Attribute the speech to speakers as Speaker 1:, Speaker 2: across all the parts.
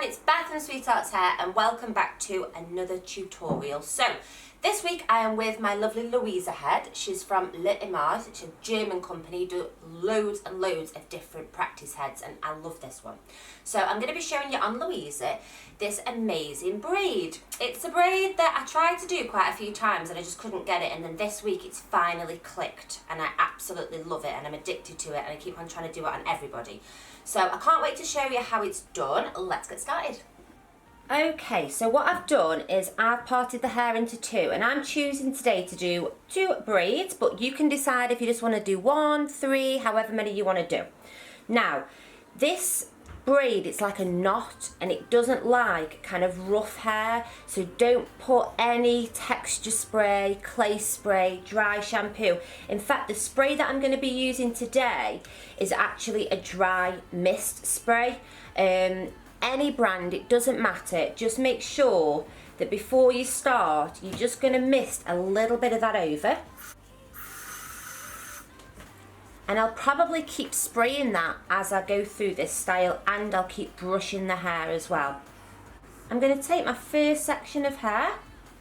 Speaker 1: everyone, it's Beth from Sweethearts Hair and welcome back to another tutorial. So this week I am with my lovely Louisa head. She's from Le Image, it's a German company, do loads and loads of different practice heads and I love this one. So I'm going to be showing you on Louisa this amazing braid. It's a braid that I tried to do quite a few times and I just couldn't get it, and then this week it's finally clicked and I absolutely love it and I'm addicted to it and I keep on trying to do it on everybody. So I can't wait to show you how it's done. Let's get started. Okay, so what I've done is I've parted the hair into two and I'm choosing today to do 2 braids, but you can decide if you just want to do 1, 3, however many you want to do. Now, this braid, it's like a knot and it doesn't like kind of rough hair, so don't put any texture spray, clay spray, dry shampoo. In fact, the spray that I'm going to be using today is actually a dry mist spray. Any brand, it doesn't matter, just make sure that before you start you're just going to mist a little bit of that over. And I'll probably keep spraying that as I go through this style, and I'll keep brushing the hair as well. I'm going to take my first section of hair,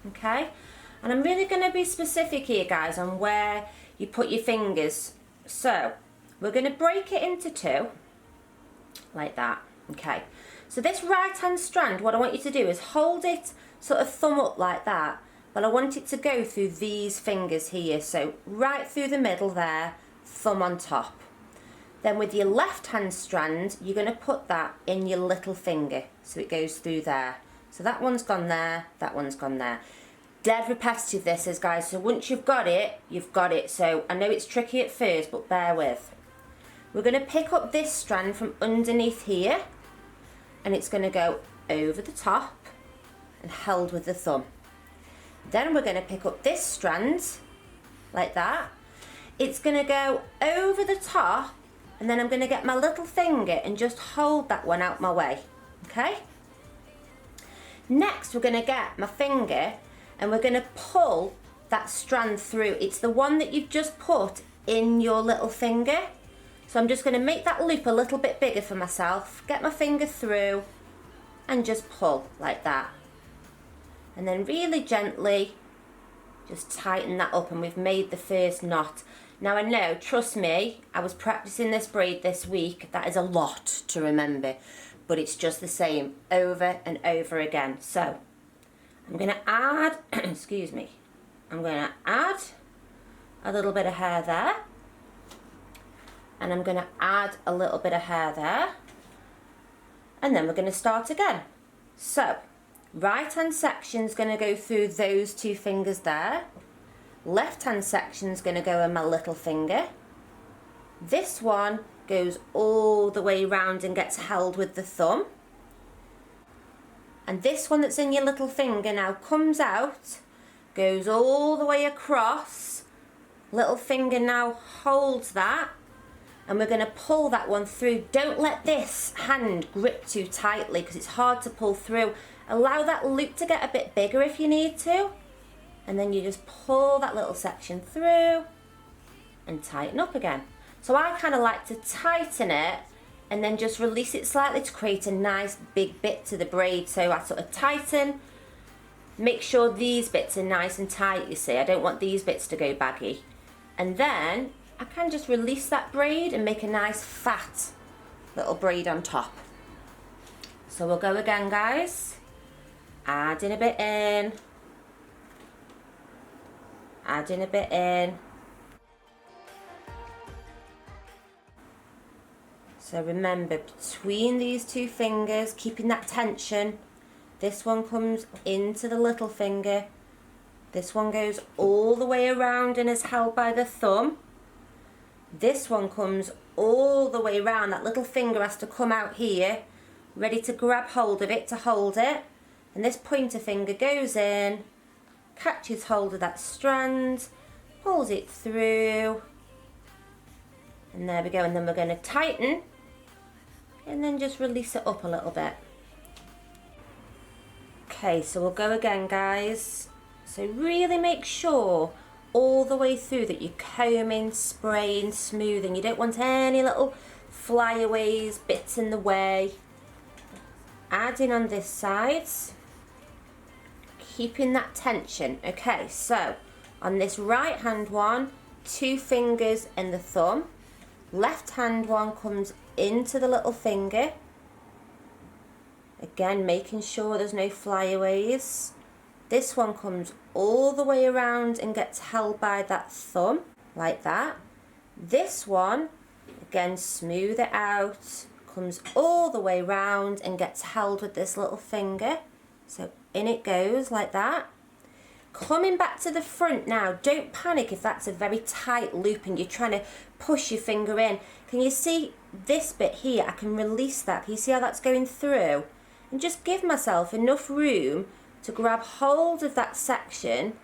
Speaker 1: okay, and I'm really going to be specific here guys on where you put your fingers. So we're going to break it into 2 like that, okay. So this right hand strand, what I want you to do is hold it sort of thumb up like that, but I want it to go through these fingers here, so right through the middle there, thumb on top. Then with your left hand strand you're going to put that in your little finger so it goes through there. So that one's gone there, that one's gone there. Dead repetitive this is guys, so once you've got it, you've got it. So I know it's tricky at first, but bear with. We're going to pick up this strand from underneath here and it's going to go over the top and held with the thumb. Then we're going to pick up this strand like that. It's going to go over the top and then I'm going to get my little finger and just hold that one out my way, okay? Next we're going to get my finger and we're going to pull that strand through. It's the one that you've just put in your little finger. So I'm just going to make that loop a little bit bigger for myself, get my finger through and just pull like that. And then really gently just tighten that up and we've made the first knot. Now I know, trust me, I was practicing this braid this week. That is a lot to remember, but it's just the same over and over again. So I'm going to add, excuse me, I'm going to add a little bit of hair there. And I'm going to add a little bit of hair there. And then we're going to start again. So right hand section is going to go through those 2 fingers there. Left hand section is going to go in my little finger. This one goes all the way around and gets held with the thumb. And this one that's in your little finger now comes out, goes all the way across. Little finger now holds that. And we're going to pull that one through. Don't let this hand grip too tightly because it's hard to pull through. Allow that loop to get a bit bigger if you need to. And then you just pull that little section through and tighten up again. So I kind of like to tighten it and then just release it slightly to create a nice big bit to the braid. So I sort of tighten, make sure these bits are nice and tight, you see. I don't want these bits to go baggy. And then I can just release that braid and make a nice fat little braid on top. So we'll go again guys. Adding a bit in. Adding a bit in. So remember, between these 2 fingers, keeping that tension. This one comes into the little finger. This one goes all the way around and is held by the thumb. This one comes all the way around. That little finger has to come out here, ready to grab hold of it to hold it. And this pointer finger goes in, catches hold of that strand, pulls it through. And there we go. And then we're going to tighten and then just release it up a little bit. Okay, so we'll go again guys. So really make sure all the way through that you're combing, spraying, smoothing. You don't want any little flyaways, bits in the way. adding on this side, keeping that tension. Okay, so on this right hand one, 2 fingers and the thumb. Left hand one comes into the little finger. Again, making sure there's no flyaways. This one comes all the way around and gets held by that thumb, like that. This one, again, smooth it out, comes all the way round and gets held with this little finger. So in it goes, like that. Coming back to the front now, don't panic if that's a very tight loop and you're trying to push your finger in. Can you see this bit here? I can release that. Can you see how that's going through? And just give myself enough room to grab hold of that section,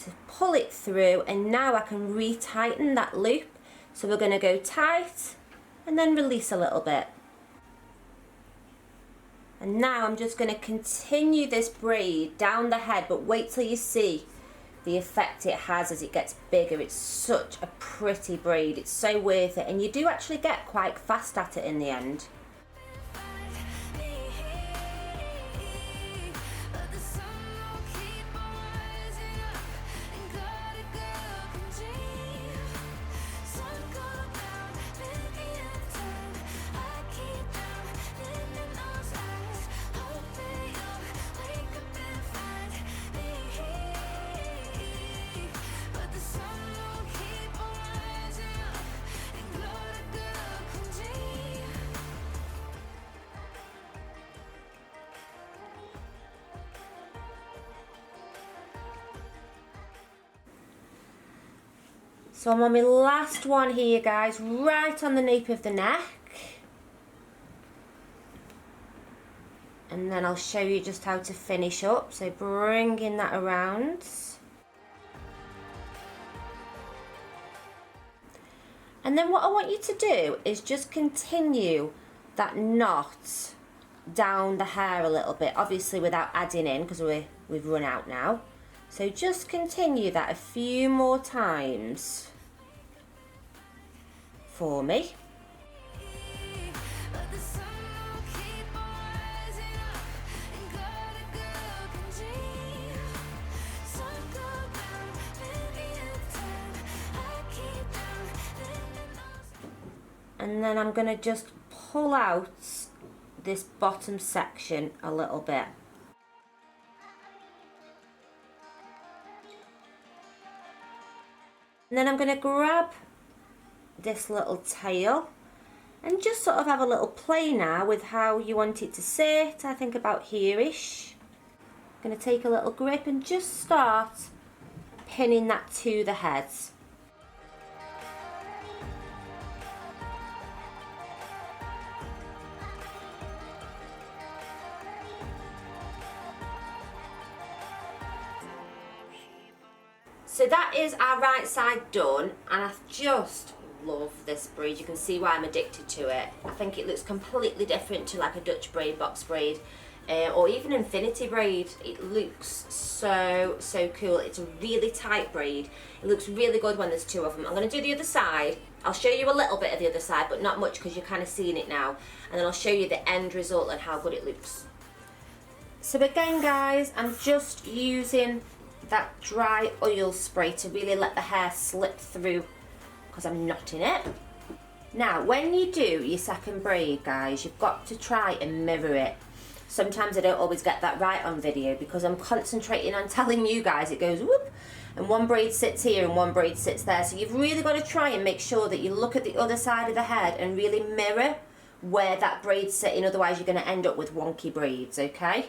Speaker 1: to pull it through, and now I can retighten that loop. So we're going to go tight and then release a little bit. And now I'm just going to continue this braid down the head, but wait till you see the effect it has as it gets bigger. It's such a pretty braid. It's so worth it, and you do actually get quite fast at it in the end. So I'm on my last one here, guys, right on the nape of the neck. And then I'll show you just how to finish up. So bringing that around. And then what I want you to do is just continue that knot down the hair a little bit, obviously without adding in because we've run out now. So just continue that a few more times for me. And then I'm going to just pull out this bottom section a little bit. And then I'm going to grab this little tail and just sort of have a little play now with how you want it to sit. I think about here-ish. I'm going to take a little grip and just start pinning that to the head. So that is our right side done, and I just love this braid. You can see why I'm addicted to it. I think it looks completely different to like a Dutch braid, box braid, or even infinity braid. It looks so cool. It's a really tight braid. It looks really good when there's two of them. I'm going to do the other side. I'll show you a little bit of the other side, but not much because you're kind of seeing it now. And then I'll show you the end result and how good it looks. So again, guys, I'm just using that dry oil spray to really let the hair slip through because I'm knotting it. Now, when you do your second braid, guys, you've got to try and mirror it. Sometimes I don't always get that right on video because I'm concentrating on telling you guys it goes whoop, and one braid sits here and one braid sits there. So you've really got to try and make sure that you look at the other side of the head and really mirror where that braid's sitting, otherwise you're going to end up with wonky braids, okay?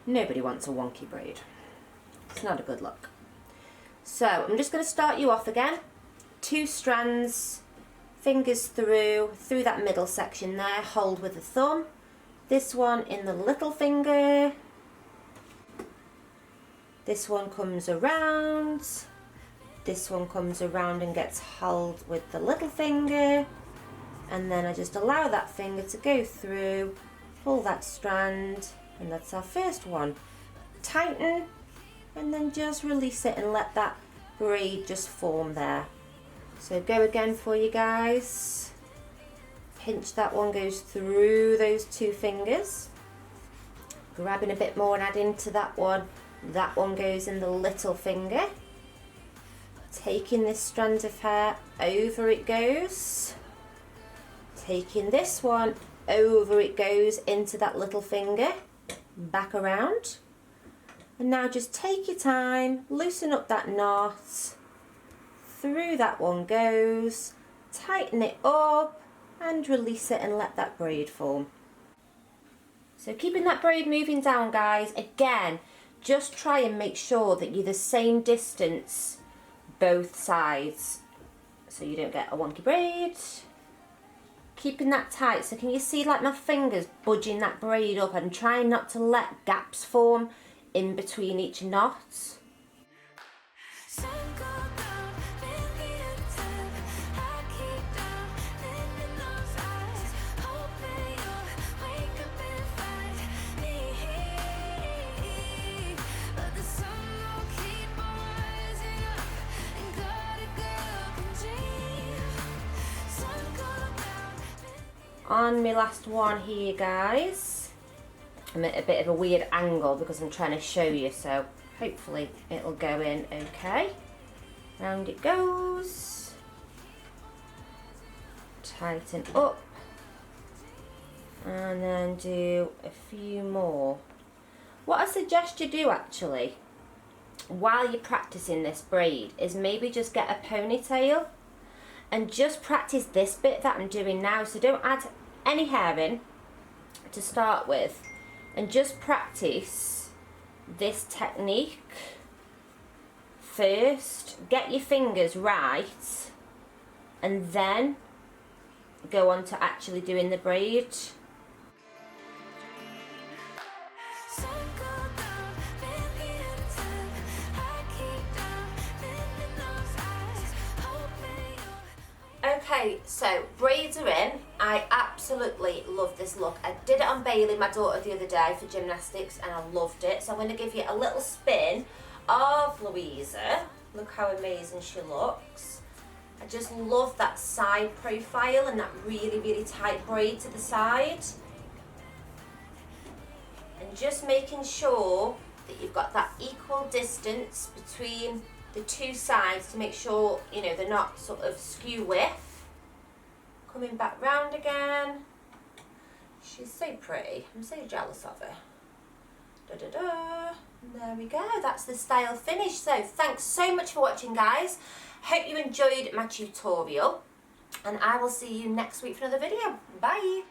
Speaker 1: Nobody wants a wonky braid. It's not a good look. So I'm just going to start you off again. 2 strands, fingers through that middle section there, hold with the thumb. This one in the little finger. This one comes around. This one comes around and gets held with the little finger. And then I just allow that finger to go through, pull that strand, and that's our first one. Tighten, and then just release it and let that braid just form there. So go again for you guys. pinch, that one goes through those two fingers. Grabbing a bit more and adding to that one goes in the little finger. Taking this strand of hair, over it goes. Taking this one, over it goes into that little finger, back around. And now just take your time, loosen up that knot. Through that one goes, tighten it up and release it and let that braid form. So keeping that braid moving down, guys, again, just try and make sure that you're the same distance both sides so you don't get a wonky braid. Keeping that tight. So can you see like my fingers budging that braid up and trying not to let gaps form in between each knot? On my last one here, guys, I'm at a bit of a weird angle because I'm trying to show you, so hopefully it'll go in okay. Round it goes. Tighten up. And then do a few more. What I suggest you do actually, while you're practicing this braid, is maybe just get a ponytail and just practice this bit that I'm doing now. So don't add any hair in to start with, and just practice this technique first. Get your fingers right and then go on to actually doing the braid. Okay, so braids are in. I absolutely love this look. I did it on Bailey, my daughter, the other day for gymnastics, and I loved it. So I'm going to give you a little spin of Louisa. Look how amazing she looks. I just love that side profile and that really, really tight braid to the side. And just making sure that you've got that equal distance between the two sides to make sure, you know, they're not sort of skew width. Coming back round again. She's so pretty. I'm so jealous of her. Da da da. There we go. That's the style finished. So thanks so much for watching, guys. Hope you enjoyed my tutorial, and I will see you next week for another video. Bye.